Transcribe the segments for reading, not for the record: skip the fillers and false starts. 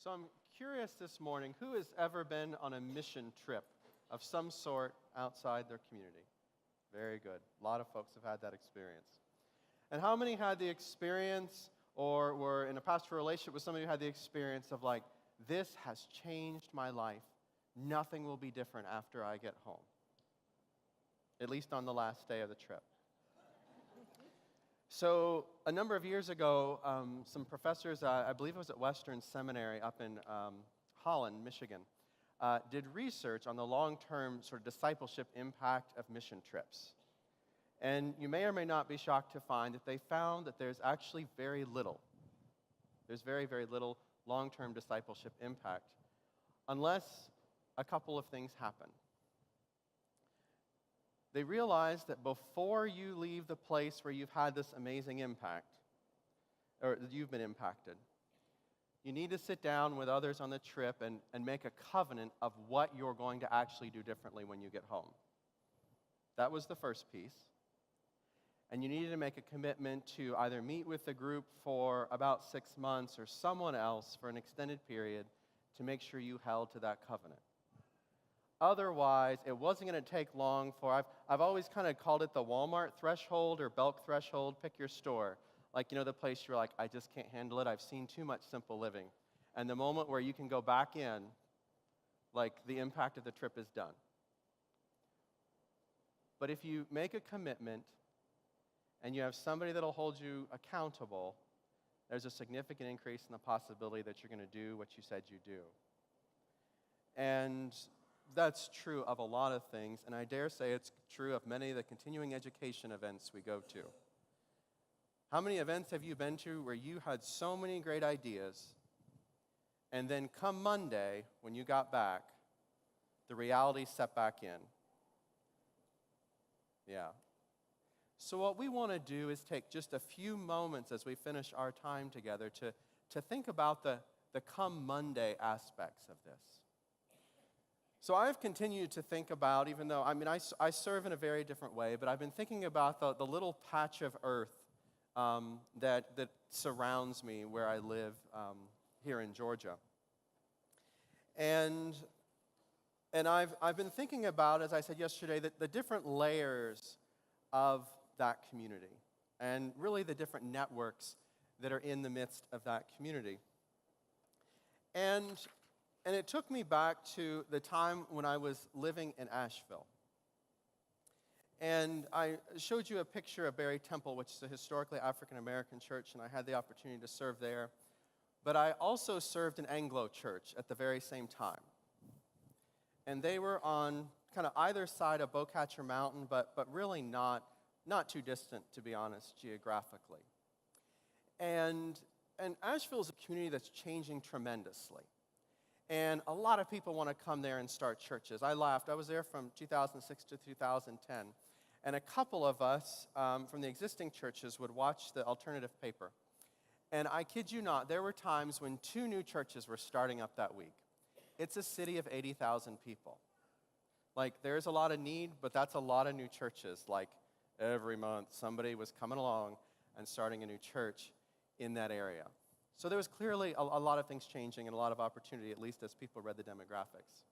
So I'm curious this morning, who has ever been on a mission trip of some sort outside their community? Very good. A lot of folks have had that experience. And how many had the experience or were in a pastoral relationship with somebody who had the experience of like, this has changed my life. Nothing will be different after I get home. At least on the last day of the trip. So a number of years ago, some professors, I believe it was at Western Seminary up in Holland, Michigan, did research on the long-term sort of discipleship impact of mission trips. And you may or may not be shocked to find that they found that there's actually very little. There's very, very little long-term discipleship impact unless a couple of things happen. They realize that before you leave the place where you've had this amazing impact, or you've been impacted, you need to sit down with others on the trip and make a covenant of what you're going to actually do differently when you get home. That was the first piece. And you needed to make a commitment to either meet with the group for about 6 months or someone else for an extended period to make sure you held to that covenant. Otherwise, it wasn't going to take long for, I've always kind of called it the Walmart threshold or Belk threshold, pick your store. Like, you know, the place you're like, I just can't handle it, I've seen too much simple living. And the moment where you can go back in, like, the impact of the trip is done. But if you make a commitment and you have somebody that'll hold you accountable, there's a significant increase in the possibility that you're going to do what you said you do. And that's true of a lot of things, and I dare say it's true of many of the continuing education events we go to. How many events have you been to where you had so many great ideas, and then come Monday, when you got back, the reality set back in? Yeah. So what we want to do is take just a few moments as we finish our time together to think about the come Monday aspects of this. So I've continued to think about, even though, I serve in a very different way, but I've been thinking about the little patch of earth that surrounds me where I live here in Georgia. And I've been thinking about, as I said yesterday, the different layers of that community, and really the different networks that are in the midst of that community. And it took me back to the time when I was living in Asheville. And I showed you a picture of Berry Temple, which is a historically African-American church, and I had the opportunity to serve there. But I also served an Anglo church at the very same time. And they were on kind of either side of Bowcatcher Mountain, but really not too distant, to be honest, geographically. And Asheville is a community that's changing tremendously. And a lot of people want to come there and start churches. I laughed. I was there from 2006 to 2010. And a couple of us from the existing churches would watch the alternative paper. And I kid you not, there were times when 2 new churches were starting up that week. It's a city of 80,000 people. Like, there's a lot of need, but that's a lot of new churches. Like, every month, somebody was coming along and starting a new church in that area. So there was clearly a lot of things changing and a lot of opportunity, at least as people read the demographics.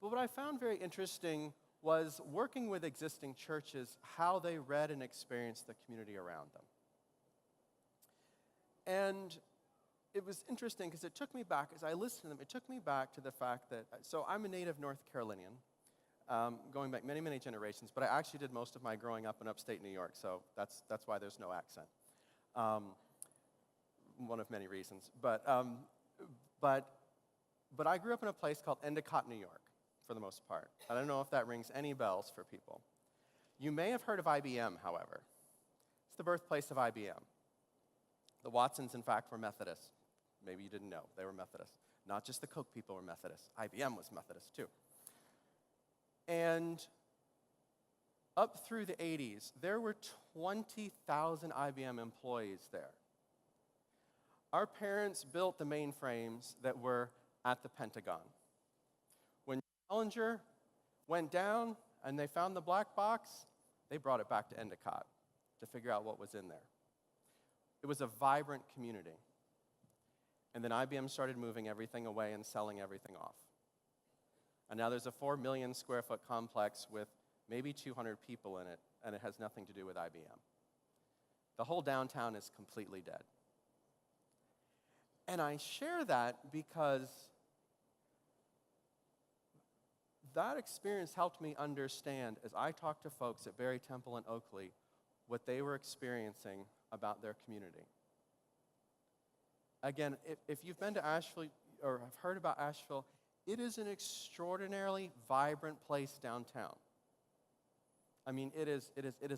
But what I found very interesting was working with existing churches, how they read and experienced the community around them. And it was interesting because it took me back, as I listened to them, it took me back to the fact that, so I'm a native North Carolinian, going back many, many generations, but I actually did most of my growing up in upstate New York, so that's why there's no accent. One of many reasons. But I grew up in a place called Endicott, New York, for the most part. I don't know if that rings any bells for people. You may have heard of IBM, however. It's the birthplace of IBM. The Watsons, in fact, were Methodist. Maybe you didn't know. They were Methodist. Not just the Coke people were Methodist. IBM was Methodist, too. And up through the 80s, there were 20,000 IBM employees there. Our parents built the mainframes that were at the Pentagon. When Challenger went down and they found the black box, they brought it back to Endicott to figure out what was in there. It was a vibrant community. And then IBM started moving everything away and selling everything off. And now there's a 4 million square foot complex with maybe 200 people in it, and it has nothing to do with IBM. The whole downtown is completely dead. And I share that because that experience helped me understand, as I talked to folks at Berry Temple and Oakley, what they were experiencing about their community. Again, if you've been to Asheville or have heard about Asheville, it is an extraordinarily vibrant place downtown. I mean, it is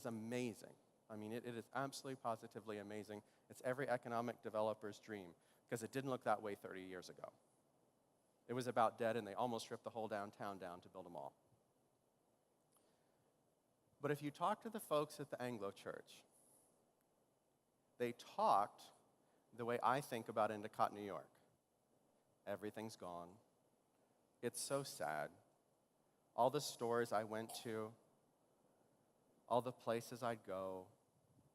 amazing. I mean, it is absolutely positively amazing. It's every economic developer's dream, because it didn't look that way 30 years ago. It was about dead, and they almost ripped the whole downtown down to build a mall. But if you talk to the folks at the Anglo Church, they talked the way I think about Endicott, New York. Everything's gone. It's so sad. All the stores I went to, all the places I'd go,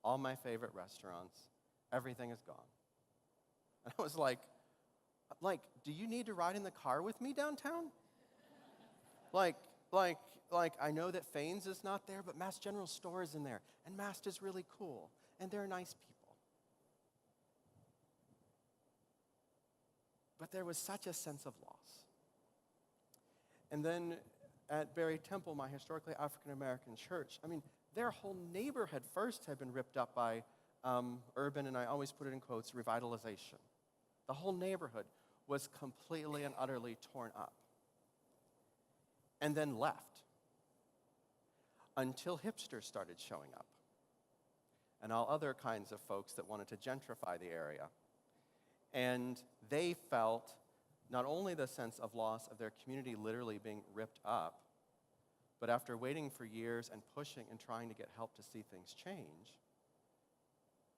all my favorite restaurants, everything is gone. And I was like, do you need to ride in the car with me downtown? Like, I know that Faines is not there, but Mass General Store is in there, and Mast is really cool, and they're nice people. But there was such a sense of loss. And then at Berry Temple, my historically African-American church, I mean, their whole neighborhood first had been ripped up by urban, and I always put it in quotes, revitalization. The whole neighborhood was completely and utterly torn up and then left until hipsters started showing up and all other kinds of folks that wanted to gentrify the area. And they felt not only the sense of loss of their community literally being ripped up, but after waiting for years and pushing and trying to get help to see things change,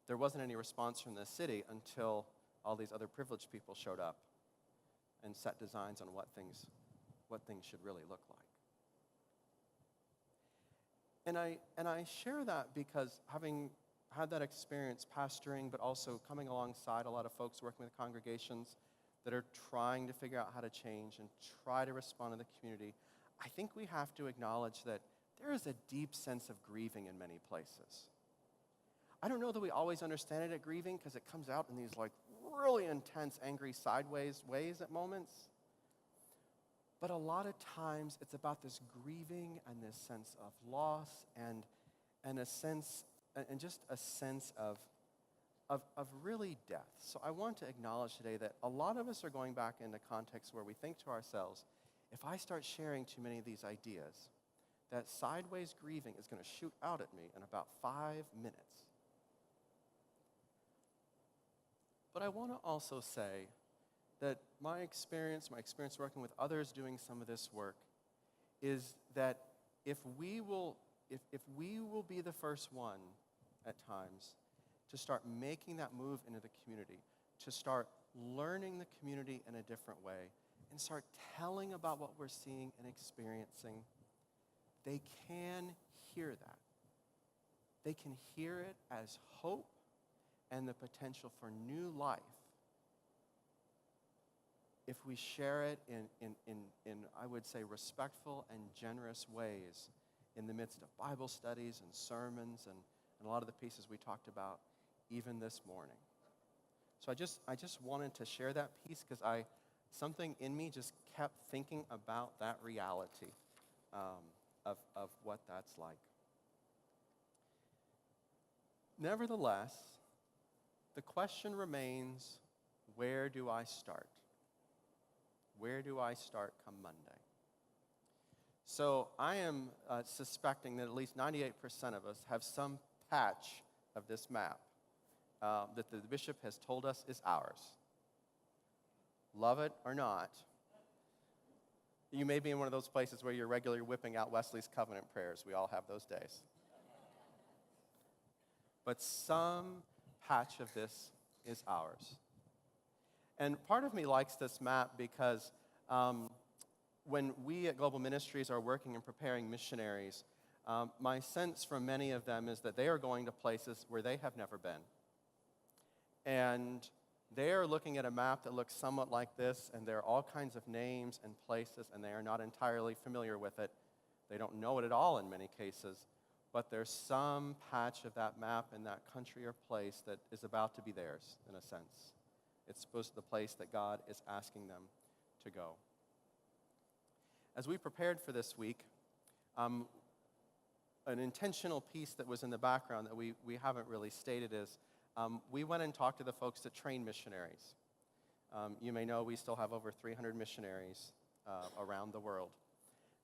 there wasn't any response from the city until all these other privileged people showed up and set designs on what things should really look like. And I share that because having had that experience pastoring, but also coming alongside a lot of folks working with congregations that are trying to figure out how to change and try to respond to the community, I think we have to acknowledge that there is a deep sense of grieving in many places. I don't know that we always understand it at grieving, because it comes out in these really intense, angry, sideways ways at moments. But a lot of times it's about this grieving and this sense of loss and a sense, and just a sense of really death. So I want to acknowledge today that a lot of us are going back into contexts where we think to ourselves, if I start sharing too many of these ideas, that sideways grieving is going to shoot out at me in about 5 minutes. But I want to also say that my experience working with others doing some of this work, is that if we will be the first one at times to start making that move into the community, to start learning the community in a different way, and start telling about what we're seeing and experiencing, they can hear that. They can hear it as hope and the potential for new life if we share it in I would say, respectful and generous ways in the midst of Bible studies and sermons and a lot of the pieces we talked about even this morning. So I just wanted to share that piece because something in me just kept thinking about that reality of what that's like. Nevertheless, the question remains, where do I start? Where do I start come Monday? So I am suspecting that at least 98% of us have some patch of this map that the bishop has told us is ours. Love it or not, you may be in one of those places where you're regularly whipping out Wesley's covenant prayers. We all have those days. But some patch of this is ours. And part of me likes this map because when we at Global Ministries are working and preparing missionaries, my sense from many of them is that they are going to places where they have never been. And They are looking at a map that looks somewhat like this, and there are all kinds of names and places, and they are not entirely familiar with it. They don't know it at all in many cases, but there's some patch of that map in that country or place that is about to be theirs, in a sense. It's supposed to be the place that God is asking them to go. As we prepared for this week, an intentional piece that was in the background that we haven't really stated is we went and talked to the folks that train missionaries. You may know we still have over 300 missionaries around the world.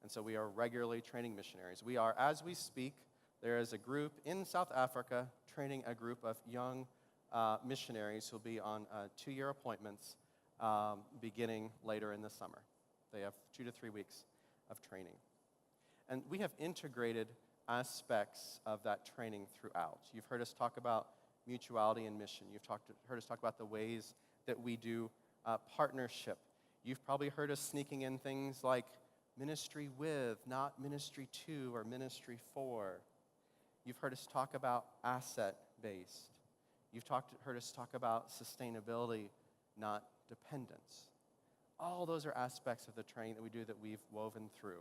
And so we are regularly training missionaries. We are, as we speak, there is a group in South Africa training a group of young missionaries who will be on 2-year appointments beginning later in the summer. They have 2 to 3 weeks of training. And we have integrated aspects of that training throughout. You've heard us talk about mutuality and mission. You've heard us talk about the ways that we do partnership. You've probably heard us sneaking in things like ministry with, not ministry to or ministry for. You've heard us talk about asset-based. You've heard us talk about sustainability, not dependence. All those are aspects of the training that we do that we've woven through.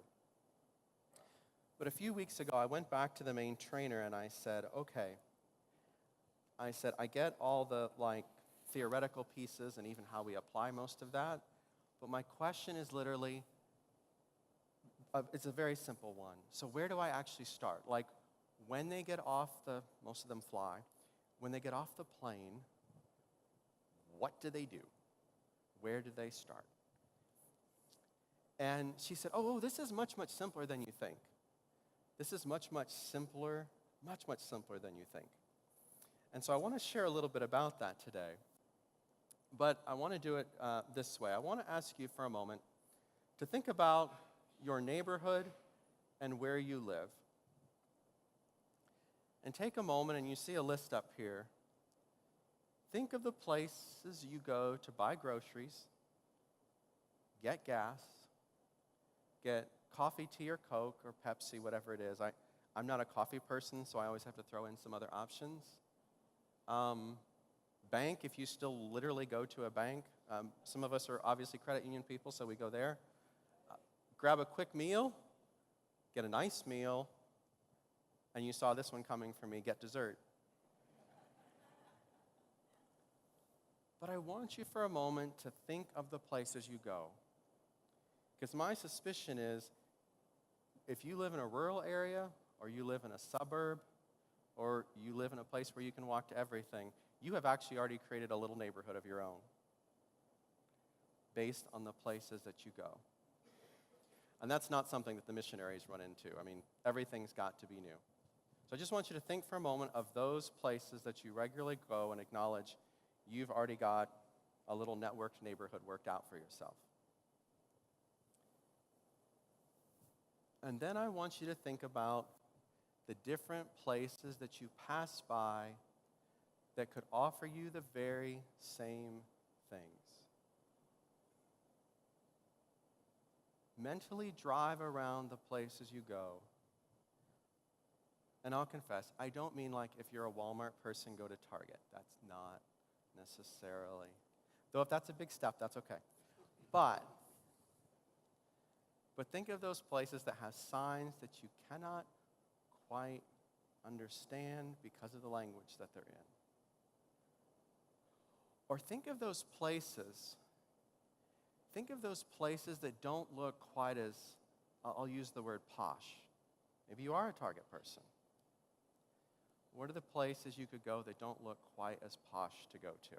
But a few weeks ago, I went back to the main trainer and I said, okay, I get all the theoretical pieces and even how we apply most of that, but my question is literally, it's a very simple one. So where do I actually start? Like when they get off most of them fly, when they get off the plane, what do they do? Where do they start? And she said, oh, this is much, much simpler than you think. This is much, much simpler than you think. And so I want to share a little bit about that today. But I want to do it this way. I want to ask you for a moment to think about your neighborhood and where you live. And take a moment, and you see a list up here. Think of the places you go to buy groceries, get gas, get coffee, tea, or Coke, or Pepsi, whatever it is. I'm not a coffee person, so I always have to throw in some other options. Bank, if you still literally go to a bank. Some of us are obviously credit union people, so we go there. Grab a quick meal, get a nice meal, and you saw this one coming for me, get dessert. But I want you for a moment to think of the places you go. Because my suspicion is, if you live in a rural area, or you live in a suburb, or you live in a place where you can walk to everything, you have actually already created a little neighborhood of your own based on the places that you go. And that's not something that the missionaries run into. I mean, everything's got to be new. So I just want you to think for a moment of those places that you regularly go and acknowledge you've already got a little networked neighborhood worked out for yourself. And then I want you to think about the different places that you pass by that could offer you the very same things. Mentally drive around the places you go. And I'll confess, I don't mean like if you're a Walmart person, go to Target. That's not necessarily. Though if that's a big step, that's okay. But think of those places that have signs that you cannot quite understand because of the language that they're in. Or think of those places that don't look quite as, I'll use the word posh. Maybe you are a Target person. What are the places you could go that don't look quite as posh to go to?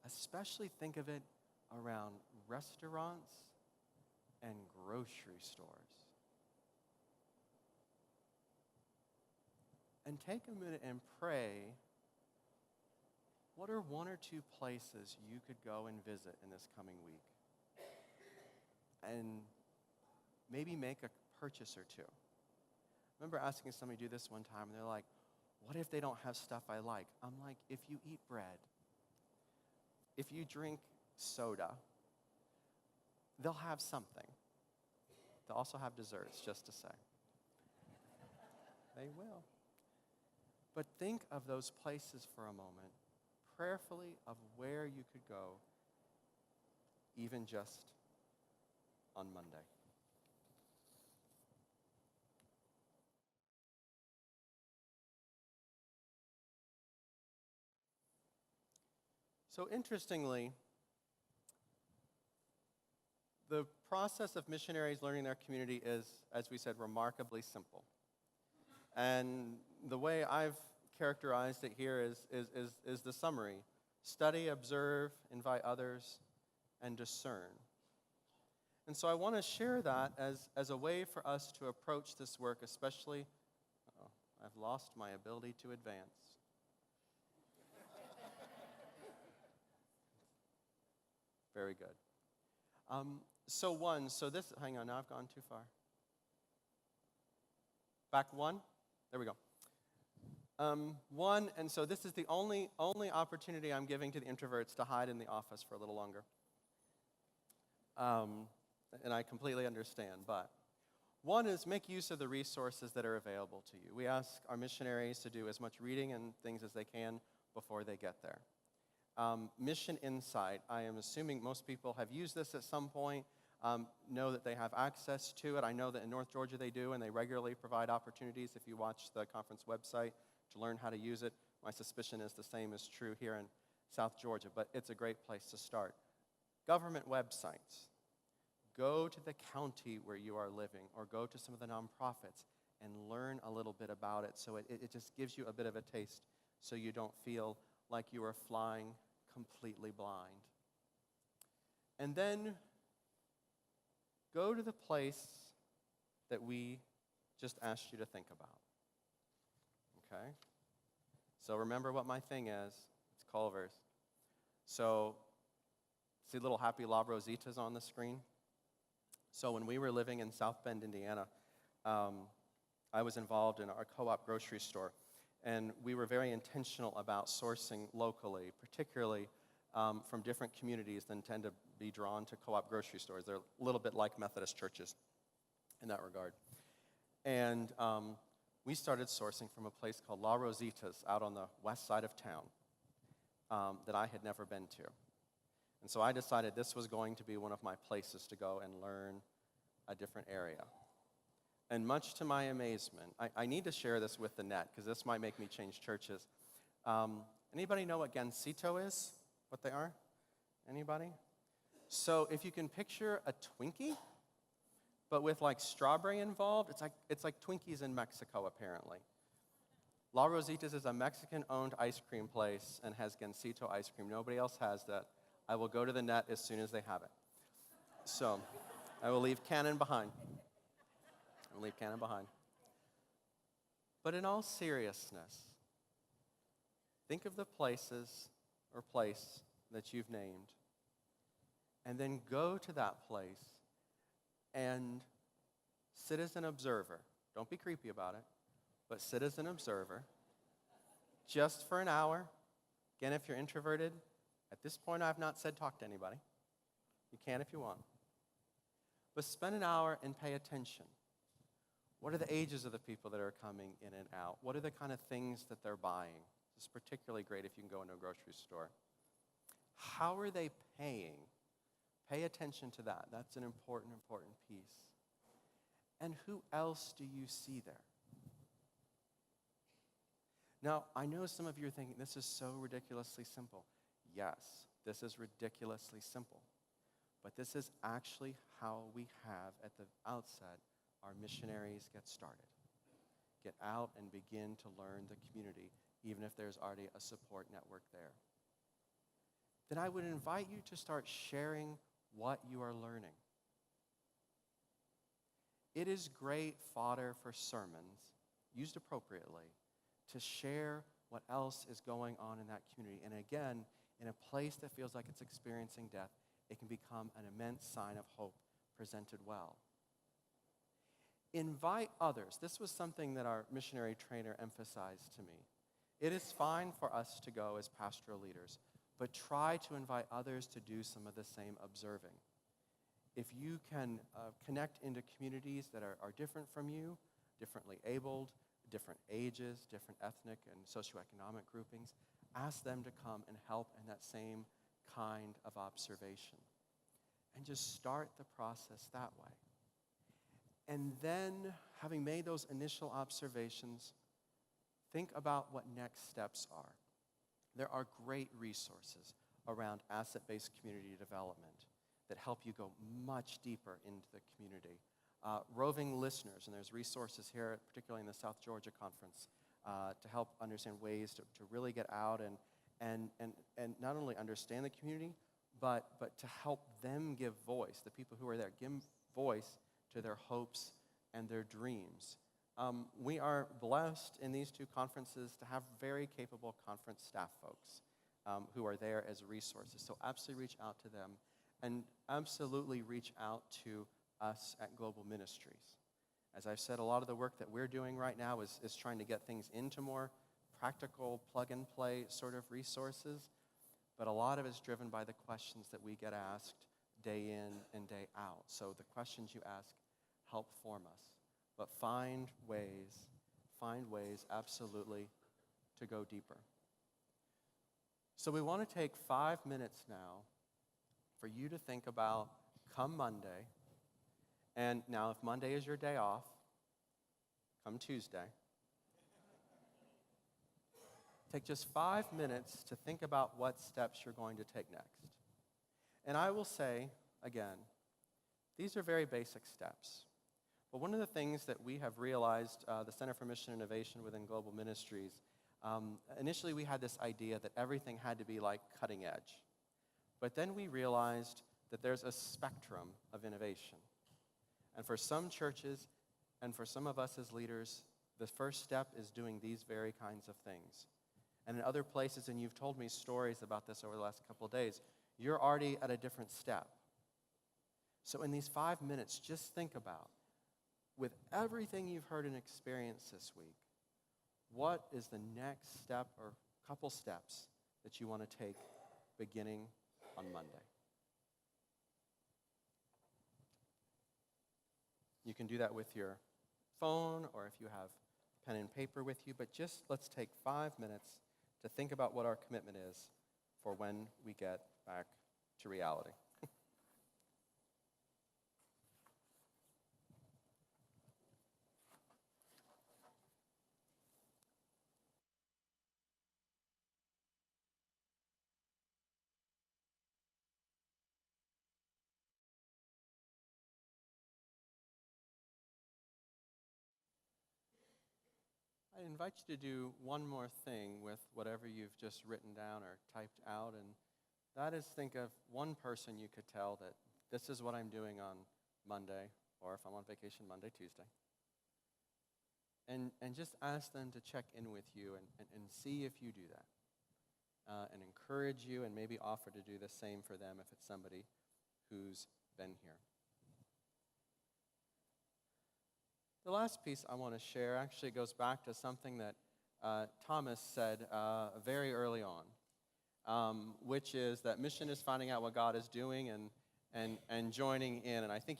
Especially think of it around restaurants and grocery stores. And take a minute and pray, what are 1 or 2 places you could go and visit in this coming week? And maybe make a purchase or 2. I remember asking somebody to do this one time, and they're like, what if they don't have stuff I like? I'm like, if you eat bread, if you drink soda, they'll have something. They'll also have desserts, just to say. They will. But think of those places for a moment, prayerfully, of where you could go, even just on Monday. So interestingly, the process of missionaries learning their community is, as we said, remarkably simple. And the way I've characterized it here is the summary. Study, observe, invite others, and discern. And so I want to share that as a way for us to approach this work, especially, I've lost my ability to advance. Very good. Hang on, now I've gone too far. Back one? There we go. And so this is the only opportunity I'm giving to the introverts to hide in the office for a little longer. And I completely understand, but one is make use of the resources that are available to you. We ask our missionaries to do as much reading and things as they can before they get there. Mission Insight, I am assuming most people have used this at some point, know that they have access to it. I know that in North Georgia they do, and they regularly provide opportunities if you watch the conference website to learn how to use it. My suspicion is the same is true here in South Georgia, but it's a great place to start. Government websites. Go to the county where you are living, or go to some of the nonprofits and learn a little bit about it, so it just gives you a bit of a taste so you don't feel like you are flying completely blind. And then go to the place that we just asked you to think about. Okay? So remember what my thing is. It's Culver's. So see little happy La Rositas on the screen? So when we were living in South Bend, Indiana, I was involved in our co-op grocery store. And we were very intentional about sourcing locally, particularly from different communities that tend to be drawn to co-op grocery stores. They're a little bit like Methodist churches in that regard. And we started sourcing from a place called La Rositas out on the west side of town that I had never been to. And so I decided this was going to be one of my places to go and learn a different area. And much to my amazement, I need to share this with the net, because this might make me change churches. Anybody know what Gansito is? What they are? Anybody? So if you can picture a Twinkie, but with like strawberry involved, it's like Twinkies in Mexico, apparently. La Rositas is a Mexican-owned ice cream place and has Gansito ice cream. Nobody else has that. I will go to the net as soon as they have it. So I will leave Cannon behind. But in all seriousness, think of the places or place that you've named, and then go to that place and sit as an observer. Don't be creepy about it, but sit as an observer just for an hour. Again, if you're introverted, at this point I've not said talk to anybody. You can if you want. But spend an hour and pay attention. What are the ages of the people that are coming in and out? What are the kind of things that they're buying? This is particularly great if you can go into a grocery store. How are they paying? Pay attention to that. That's an important piece. And who else do you see there? Now, I know some of you are thinking, this is so ridiculously simple. Yes, this is ridiculously simple. But this is actually how we have, at the outset, our missionaries get started. Get out and begin to learn the community, even if there's already a support network there. Then I would invite you to start sharing what you are learning. It is great fodder for sermons, used appropriately, to share what else is going on in that community. And again, in a place that feels like it's experiencing death, it can become an immense sign of hope presented well. Invite others. This was something that our missionary trainer emphasized to me. It is fine for us to go as pastoral leaders, but try to invite others to do some of the same observing. If you can connect into communities that are different from you, differently abled, different ages, different ethnic and socioeconomic groupings. Ask them to come and help in that same kind of observation. And just start the process that way. And then, having made those initial observations, think about what next steps are. There are great resources around asset-based community development that help you go much deeper into the community. Roving listeners, and there's resources here, particularly in the South Georgia Conference, to help understand ways to really get out and not only understand the community, but to help them give voice, the people who are there, give voice to their hopes and their dreams. We are blessed in these two conferences to have very capable conference staff folks who are there as resources. So absolutely reach out to them, and absolutely reach out to us at Global Ministries. As I've said, a lot of the work that we're doing right now is trying to get things into more practical, plug-and-play sort of resources, but a lot of it is driven by the questions that we get asked day in and day out. So the questions you ask help form us, but find ways absolutely to go deeper. So we want to take 5 minutes now for you to think about come Monday, and now if Monday is your day off, come Tuesday. Take just 5 minutes to think about what steps you're going to take next. And I will say, again, these are very basic steps. But one of the things that we have realized, the Center for Mission Innovation within Global Ministries, initially we had this idea that everything had to be like cutting edge. But then we realized that there's a spectrum of innovation. And for some churches, and for some of us as leaders, the first step is doing these very kinds of things. And in other places, and you've told me stories about this over the last couple of days, you're already at a different step. So in these 5 minutes, just think about, with everything you've heard and experienced this week, what is the next step or couple steps that you want to take beginning on Monday? You can do that with your phone or if you have pen and paper with you, but just let's take 5 minutes to think about what our commitment is for when we get back to reality. I invite you to do one more thing with whatever you've just written down or typed out, and that is think of one person you could tell that this is what I'm doing on Monday, or if I'm on vacation, Monday, Tuesday. And just ask them to check in with you and see if you do that. And encourage you and maybe offer to do the same for them if it's somebody who's been here. The last piece I want to share actually goes back to something that Thomas said very early on, which is that mission is finding out what God is doing and joining in. And I think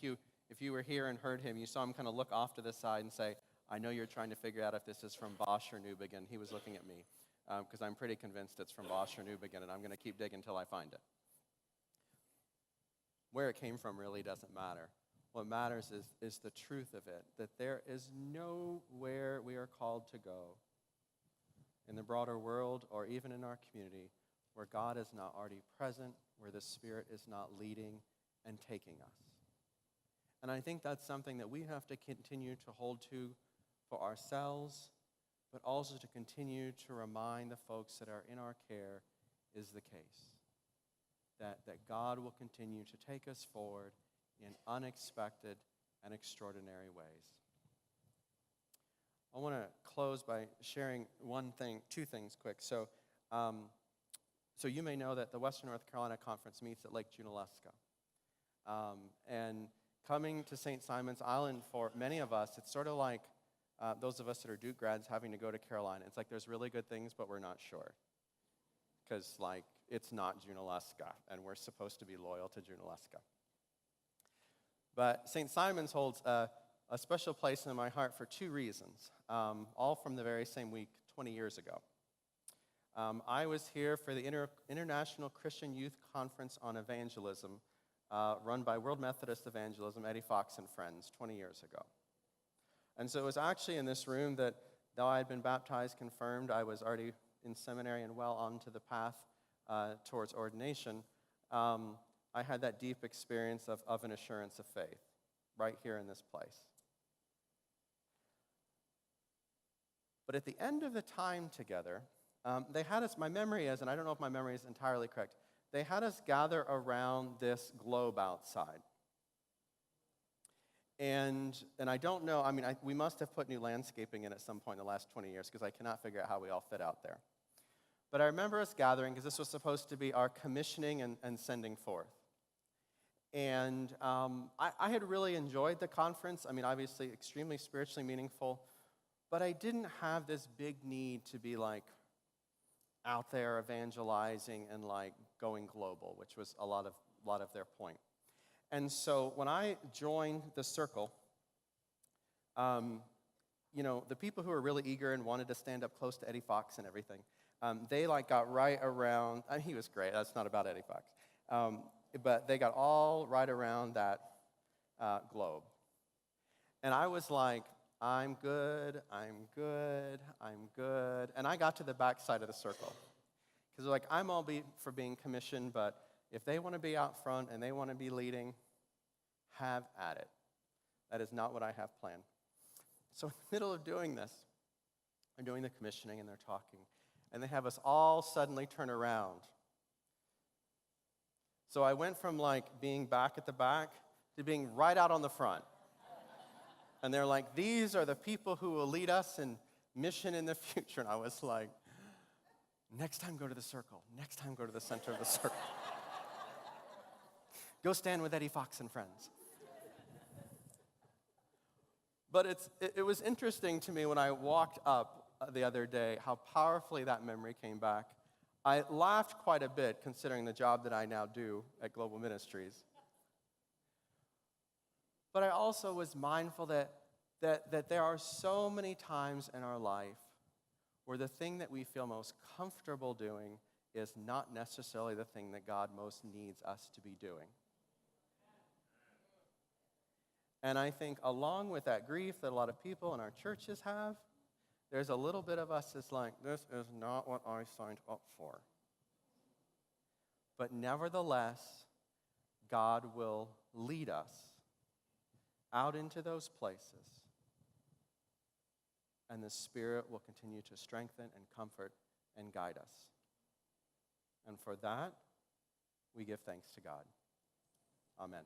if you were here and heard him, you saw him kind of look off to the side and say, I know you're trying to figure out if this is from Bosch or Newbegin. He was looking at me because I'm pretty convinced it's from Bosch or Newbegin, and I'm going to keep digging until I find it. Where it came from really doesn't matter. What matters is the truth of it, that there is nowhere we are called to go in the broader world or even in our community where God is not already present, where the Spirit is not leading and taking us. And I think that's something that we have to continue to hold to for ourselves, but also to continue to remind the folks that are in our care is the case. That God will continue to take us forward in unexpected and extraordinary ways. I want to close by sharing two things quick. So you may know that the Western North Carolina Conference meets at Lake Junaluska. And coming to St. Simon's Island for many of us, it's sort of like those of us that are Duke grads having to go to Carolina. It's like there's really good things, but we're not sure. Because, it's not Junaluska, and we're supposed to be loyal to Junaluska. But St. Simon's holds a a special place in my heart for two reasons, all from the very same week 20 years ago. I was here for the International Christian Youth Conference on Evangelism, run by World Methodist Evangelism, Eddie Fox and Friends, 20 years ago. And so it was actually in this room that, though I had been baptized, confirmed, I was already in seminary and well onto the path towards ordination. I had that deep experience of an assurance of faith right here in this place. But at the end of the time together, they had us, my memory is, and I don't know if my memory is entirely correct, they had us gather around this globe outside. And I don't know, I mean, we must have put new landscaping in at some point in the last 20 years because I cannot figure out how we all fit out there. But I remember us gathering because this was supposed to be our commissioning and sending forth. And I had really enjoyed the conference. I mean, obviously extremely spiritually meaningful. But I didn't have this big need to be like out there evangelizing and like going global, which was a lot of their point. And so when I joined the circle, the people who were really eager and wanted to stand up close to Eddie Fox and everything, they like got right around, he was great, that's not about Eddie Fox, but they got all right around that globe. And I was like, I'm good, and I got to the back side of the circle. Because like, I'm all for being commissioned, but if they want to be out front and they want to be leading, have at it. That is not what I have planned. So in the middle of doing this, they're doing the commissioning and they're talking, and they have us all suddenly turn around. So I went from like being back at the back to being right out on the front. And they're like, these are the people who will lead us in mission in the future. And I was like, next time go to the circle. Next time go to the center of the circle. Go stand with Eddie Fox and Friends. But it was interesting to me when I walked up the other day how powerfully that memory came back. I laughed quite a bit considering the job that I now do at Global Ministries. But I also was mindful that there are so many times in our life where the thing that we feel most comfortable doing is not necessarily the thing that God most needs us to be doing. And I think along with that grief that a lot of people in our churches have, there's a little bit of us that's like, this is not what I signed up for. But nevertheless, God will lead us out into those places, and the Spirit will continue to strengthen and comfort and guide us. And for that, we give thanks to God. Amen.